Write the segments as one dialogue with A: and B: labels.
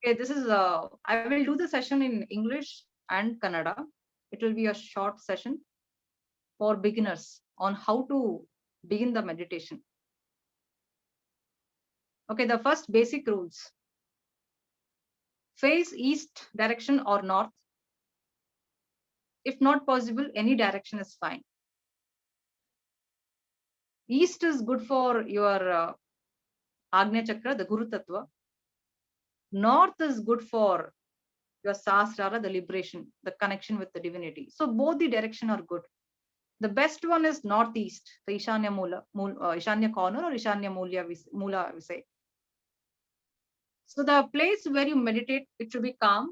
A: Okay, this is I will do the session in English and Kannada. It will be a short session for beginners on how to begin the meditation. Okay, the first basic rules. Face east direction or north. If not possible, any direction is fine. East is good for your Agnya Chakra, the Guru Tattva. North is good for your Sahasrara, the liberation, the connection with the divinity. So both the direction are good. The best one is northeast, the Ishanya Ishanya corner or Ishanya Mula, we say. So the place where you meditate, it should be calm,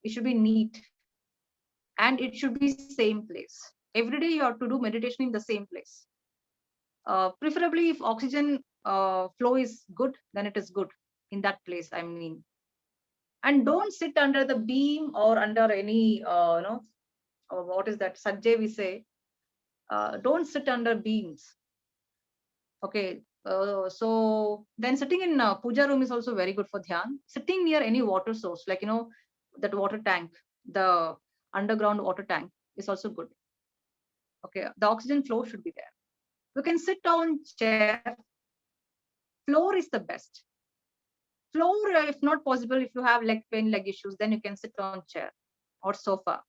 A: it should be neat, and it should be same place. Every day you have to do meditation in the same place. Preferably, if oxygen flow is good, then it is good in that place. I mean, and don't sit under the beam or under any, what is that sajjay we say. Don't sit under beams. Okay, so then sitting in puja room is also very good for dhyan. Sitting near any water source, like that water tank, the underground water tank is also good. Okay, the oxygen flow should be there. You can sit on chair. Floor is the best. Floor, if not possible, if you have leg pain, leg issues, then you can sit on chair or sofa.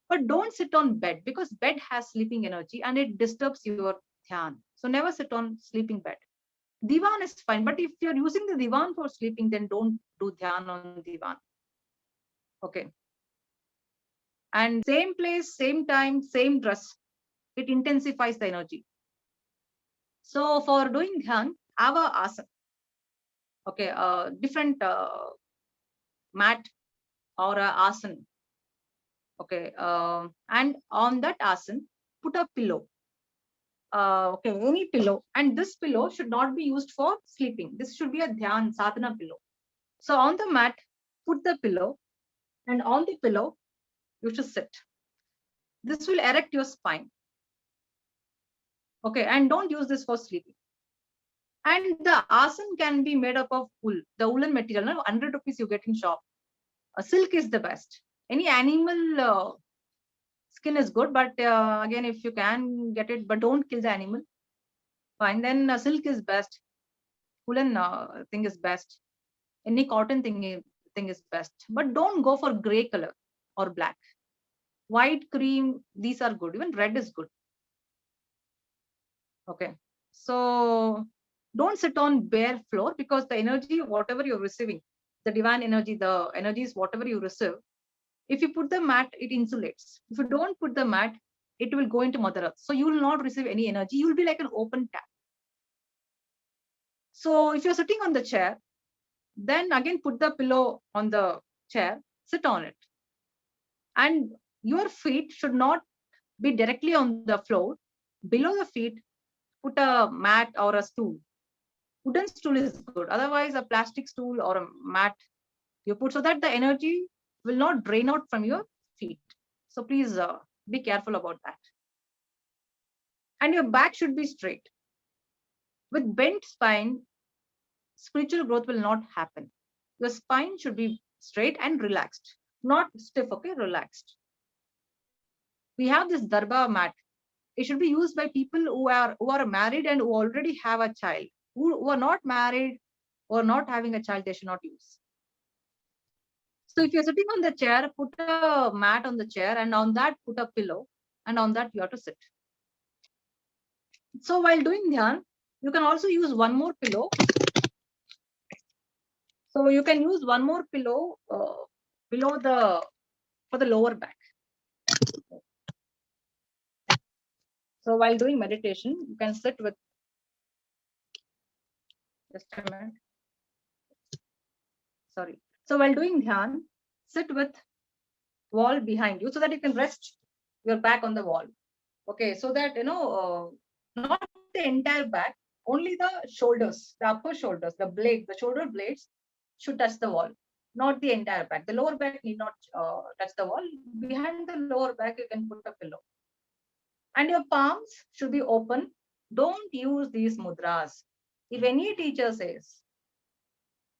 A: But don't sit on bed because bed has sleeping energy and it disturbs your dhyan. So never sit on sleeping bed. Divan is fine, but if you're using the divan for sleeping, then don't do dhyan on divan. Okay. And same place, same time, same dress, it intensifies the energy. So for doing dhyan, have a asana. Okay, different mat or a asana. Okay, and on that asana, put a pillow. Okay, any pillow, and this pillow should not be used for sleeping. This should be a dhyan sadhana pillow. So on the mat, put the pillow, and on the pillow, you should sit. This will erect your spine. Okay, and don't use this for sleeping. And the asana can be made up of wool, the woolen material. No, 100 rupees you get in shop. Silk is the best. Any animal skin is good, but again, if you can get it, but don't kill the animal. Fine, then silk is best. Woolen thing is best. Any cotton thing is best. But don't go for gray color or black. White, cream, these are good. Even red is good. Okay. So don't sit on bare floor because the energy, whatever you're receiving, the divine energy, the energy is whatever you receive. If you put the mat, it insulates. If you don't put the mat, it will go into Mother Earth. So you will not receive any energy. You will be like an open tap. So if you're sitting on the chair, then again put the pillow on the chair, sit on it. And your feet should not be directly on the floor. Below the feet, put a mat or a stool. Wooden stool is good. Otherwise, a plastic stool or a mat you put so that the energy will not drain out from your feet. So please be careful about that. And your back should be straight. With bent spine, spiritual growth will not happen. Your spine should be straight and relaxed, not stiff, okay, relaxed. We have this darba mat. It should be used by people who are married and who already have a child. Who are not married or not having a child, they should not use. So if you're sitting on the chair, put a mat on the chair and on that put a pillow and on that you have to sit. So while doing dhyan, you can also use one more pillow. So you can use one more pillow below for the lower back. So while doing meditation, you can sit with, just a minute. Sorry. So while doing dhyan, sit with wall behind you so that you can rest your back on the wall. Okay, so that not the entire back, only the shoulders, the upper shoulders, the shoulder blades should touch the wall, not the entire back. The lower back need not touch the wall. Behind the lower back, you can put a pillow. And your palms should be open. Don't use these mudras. If any teacher says,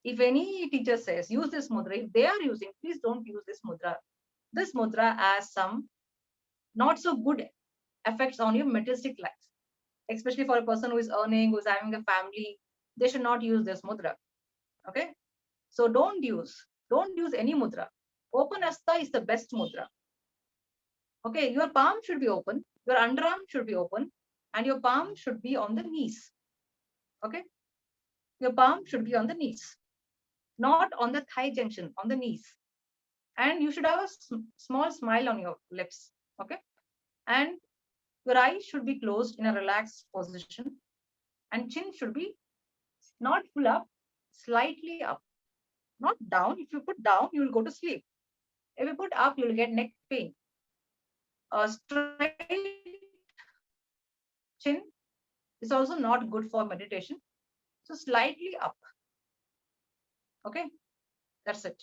A: If any teacher says use this mudra, if they are using, please don't use this mudra. This mudra has some not so good effects on your materialistic life, especially for a person who is earning, who is having a family. They should not use this mudra. Okay, so don't use any mudra. Open hasta is the best mudra. Okay, your palm should be open, your underarm should be open, and your palm should be on the knees. Okay, your palm should be on the knees, not on the thigh junction, on the knees. And you should have a small smile on your lips. Okay, and your eyes should be closed in a relaxed position, and chin should be not full up, slightly up, not down. If you put down, you will go to sleep. If you put up, you will get neck pain. A straight chin is also not good for meditation. So slightly up. Okay, that's it.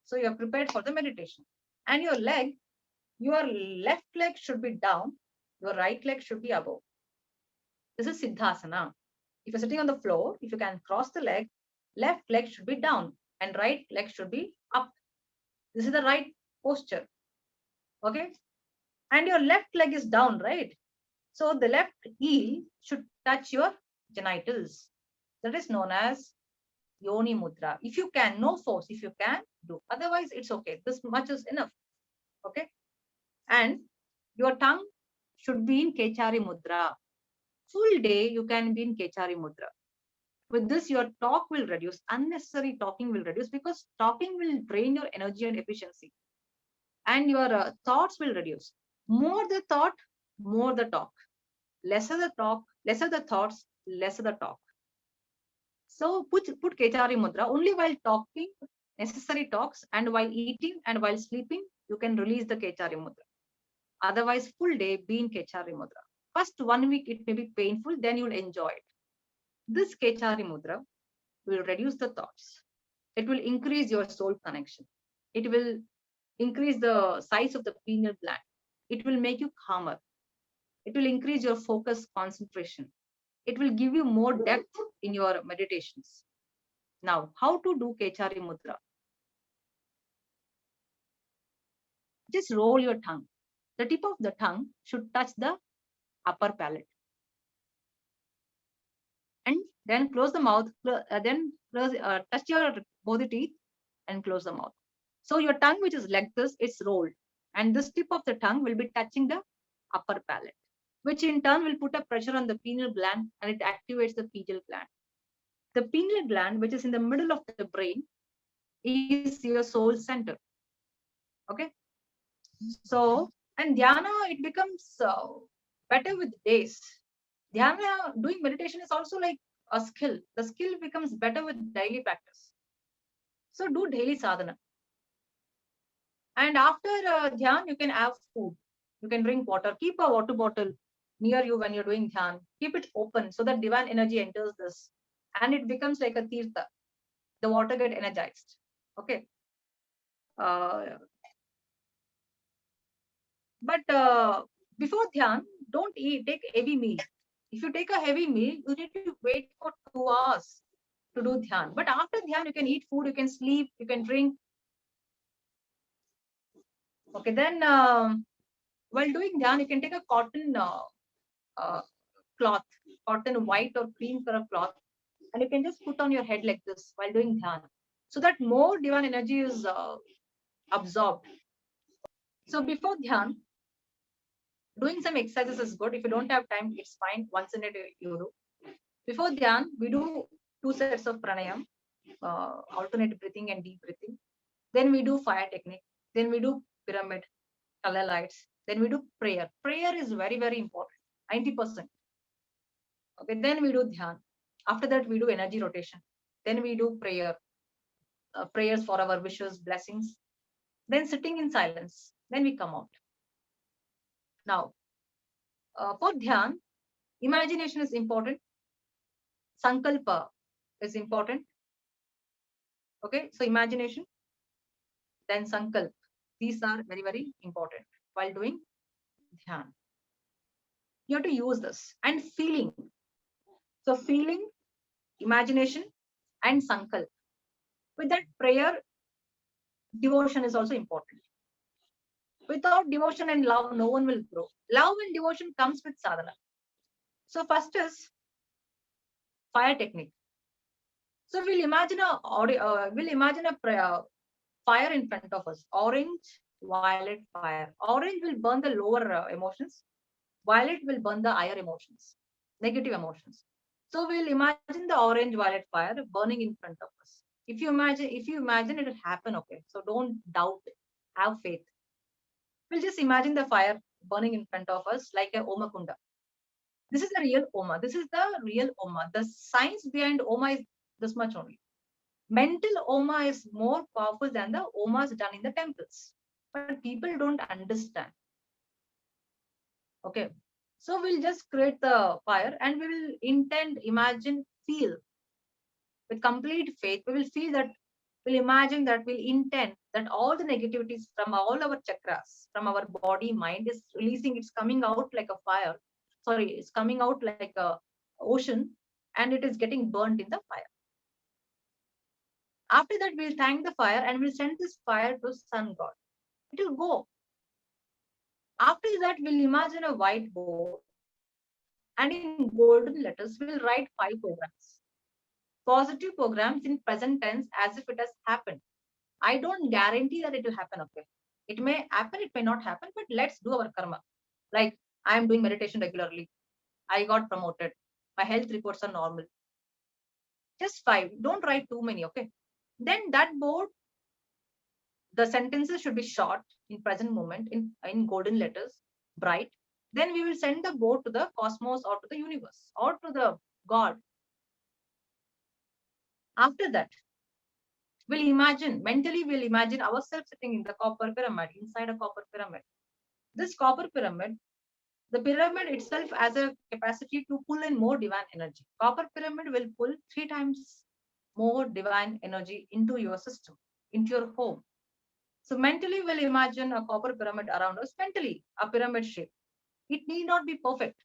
A: So you are prepared for the meditation. And your left leg should be down, your right leg should be above. This is Siddhasana. If you're sitting on the floor, if you can cross the leg, left leg should be down and right leg should be up. This is the right posture. Okay. And your left leg is down, right? So the left heel should touch your genitals. That is known as Yoni Mudra. If you can, no force. If you can, do. Otherwise, it's okay. This much is enough. Okay. And your tongue should be in Kechari Mudra. Full day, you can be in Kechari Mudra. With this, your talk will reduce. Unnecessary talking will reduce because talking will drain your energy and efficiency. And your thoughts will reduce. More the thought, more the talk. Lesser the talk, lesser the thoughts, lesser the talk. So put Kechari Mudra only while talking, necessary talks, and while eating and while sleeping, you can release the Kechari Mudra. Otherwise, full day be in Kechari Mudra. First 1 week, it may be painful, then you'll enjoy it. This Kechari Mudra will reduce the thoughts. It will increase your soul connection. It will increase the size of the pineal gland. It will make you calmer. It will increase your focus, concentration. It will give you more depth in your meditations. Now, how to do Kechari Mudra? Just roll your tongue. The tip of the tongue should touch the upper palate. And then close the mouth, touch your both the teeth and close the mouth. So your tongue, which is like this, it's rolled. And this tip of the tongue will be touching the upper palate, which in turn will put a pressure on the pineal gland and it activates the pineal gland. The pineal gland, which is in the middle of the brain, is your soul center. Okay. So, and dhyana, it becomes better with days. Dhyana, doing meditation is also like a skill. The skill becomes better with daily practice. So do daily sadhana. And after dhyan, you can have food. You can drink water. Keep a water bottle near you when you're doing dhyan. Keep it open so that divine energy enters this. And it becomes like a tirtha. The water get energized. Okay. But before dhyan, don't take heavy meal. If you take a heavy meal, you need to wait for 2 hours to do dhyan. But after dhyan, you can eat food, you can sleep, you can drink. Okay, then while doing dhyan, you can take a cotton cloth, cotton white or cream color cloth, and you can just put on your head like this while doing dhyan, so that more divine energy is absorbed. So before dhyan, doing some exercises is good. If you don't have time, it's fine. Once in a day you do. Before dhyan, we do 2 sets of pranayam, alternate breathing and deep breathing. Then we do fire technique. Then we do pyramid, color lights. Then we do prayer. Prayer is very, very important. 90%. Okay. Then we do dhyan. After that, we do energy rotation. Then we do prayer, prayers for our wishes, blessings. Then sitting in silence. Then we come out. Now, for dhyan, imagination is important. Sankalpa is important. Okay, so imagination, then sankalp. These are very, very important while doing dhyan. You have to use this. And feeling. So feeling, imagination, and sankalp. With that prayer, devotion is also important. Without devotion and love, no one will grow. Love and devotion comes with sadhana. So first is fire technique. So we'll imagine a fire in front of us. Orange, violet fire. Orange will burn the lower emotions. Violet will burn the higher emotions, negative emotions. So we'll imagine the orange violet fire burning in front of us. If you imagine it will happen, okay. So don't doubt, have faith. We'll just imagine the fire burning in front of us like a Oma Kunda. This is the real Oma. This is the real Oma. The science behind Oma is this much only. Mental Oma is more powerful than the Omas done in the temples. But people don't understand. Okay. So we'll just create the fire and we will intend, imagine, feel with complete faith. We will feel that, we'll imagine that, we'll intend that all the negativities from all our chakras, from our body, mind is releasing, it's coming out like a fire. Sorry, it's coming out like a ocean and it is getting burnt in the fire. After that, we'll thank the fire and we'll send this fire to sun god. It will go. After that, we'll imagine a whiteboard and in golden letters, we'll write 5 programs. Positive programs in present tense as if it has happened. I don't guarantee that it will happen, okay? It may happen, it may not happen, but let's do our karma. Like, I am doing meditation regularly. I got promoted. My health reports are normal. Just 5. Don't write too many, okay? Then that board, the sentences should be short in present moment in golden letters, bright. Then we will send the board to the cosmos or to the universe or to the God. After that, we'll imagine ourselves sitting in the copper pyramid, inside a copper pyramid. This copper pyramid, the pyramid itself has a capacity to pull in more divine energy. Copper pyramid will pull 3 times more divine energy into your system, into your home. So mentally, we'll imagine a copper pyramid around us, mentally, a pyramid shape. It need not be perfect.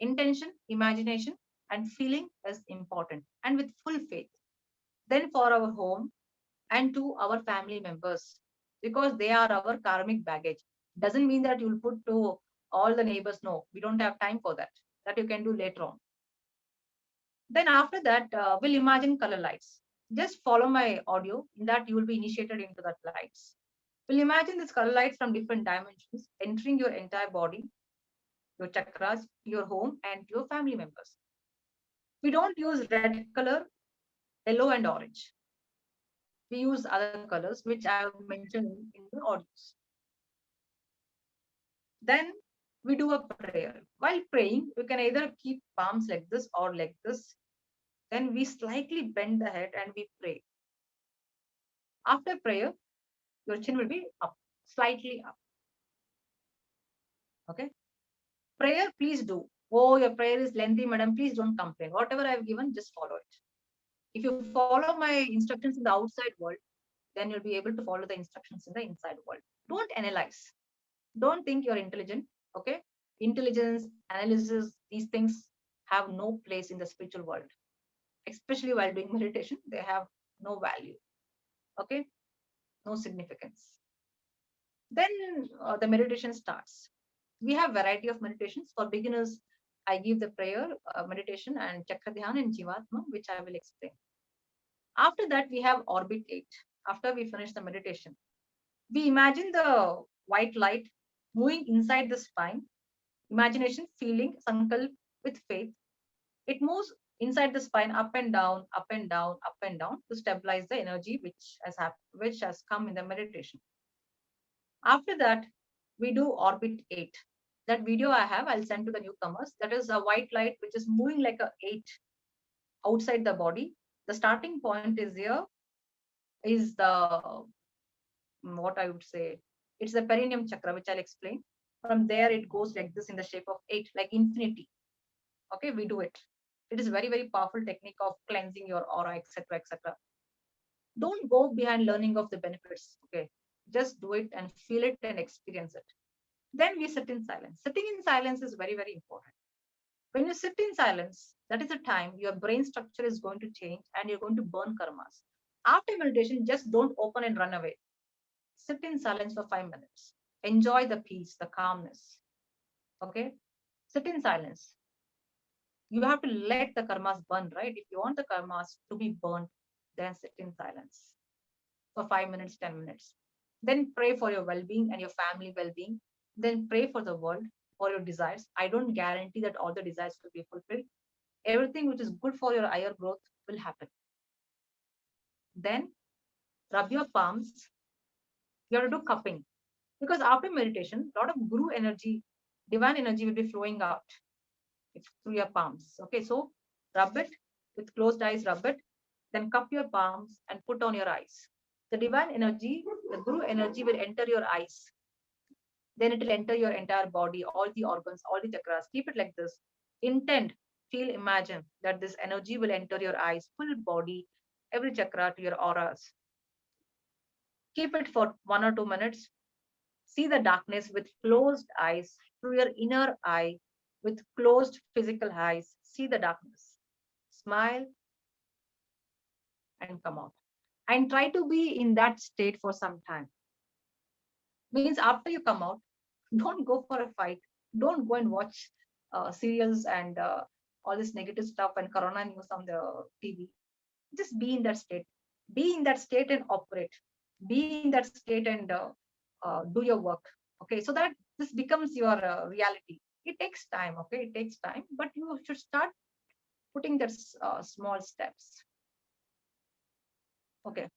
A: Intention, imagination, and feeling is important, and with full faith. Then for our home and to our family members, because they are our karmic baggage. Doesn't mean that you'll put to all the neighbors. No, we don't have time for that. That you can do later on. Then after that, we'll imagine color lights. Just follow my audio. In that, you will be initiated into that lights. We'll imagine this color lights from different dimensions entering your entire body, your chakras, your home, and your family members. We don't use red color, yellow, and orange. We use other colors, which I have mentioned in the audios. Then we do a prayer. While praying, you can either keep palms like this or like this. Then we slightly bend the head and we pray. After prayer, your chin will be up, slightly up. Okay. Prayer, please do. Oh, your prayer is lengthy, madam. Please don't complain. Whatever I've given, just follow it. If you follow my instructions in the outside world, then you'll be able to follow the instructions in the inside world. Don't analyze. Don't think you're intelligent. Okay. Intelligence, analysis, these things have no place in the spiritual world, especially while doing meditation. They have no value. Okay. No significance. Then the meditation starts. We have variety of meditations. For beginners, I give the prayer, meditation, and chakra dhyana and jivatma, which I will explain. After that, we have orbit 8. After we finish the meditation, we imagine the white light moving inside the spine. Imagination, feeling, sankalp with faith. It moves inside the spine up and down, up and down, up and down to stabilize the energy which has come in the meditation. After that, we do orbit 8. That video I have, I'll send to the newcomers. That is a white light which is moving like a 8 outside the body. The starting point is here, is the, what I would say, it's the perineum chakra, which I'll explain. From there, it goes like this in the shape of 8, like infinity. Okay, we do it. It is very, very powerful technique of cleansing your aura, etc., etc. Don't go behind learning of the benefits. Okay, just do it and feel it and experience it. Then we sit in silence. Sitting in silence is very, very important. When you sit in silence, that is the time your brain structure is going to change and you're going to burn karmas. After meditation, just don't open and run away. Sit in silence for 5 minutes. Enjoy the peace, the calmness. Okay? Sit in silence. You have to let the karmas burn, right? If you want the karmas to be burnt, then sit in silence for 5 minutes, 10 minutes. Then pray for your well being and your family well being. Then pray for the world, for your desires. I don't guarantee that all the desires will be fulfilled. Everything which is good for your higher growth will happen. Then rub your palms. You have to do cupping because after meditation, a lot of guru energy, divine energy will be flowing out through your palms. Okay, so rub it with closed eyes, rub it, then cup your palms and put on your eyes. The divine energy, the guru energy will enter your eyes. Then it will enter your entire body, all the organs, all the chakras. Keep it like this. Intend, feel, imagine that this energy will enter your eyes, full body, every chakra to your auras. Keep it for 1 or 2 minutes. See the darkness with closed eyes through your inner eye, with closed physical eyes. See the darkness. Smile and come out. And try to be in that state for some time. Means after you come out, don't go for a fight. Don't go and watch serials and all this negative stuff and corona news on the TV. Just be in that state. Be in that state and operate. Be in that state and do your work. Okay, so that this becomes your reality. It takes time. Okay, it takes time, but you should start putting that small steps. Okay.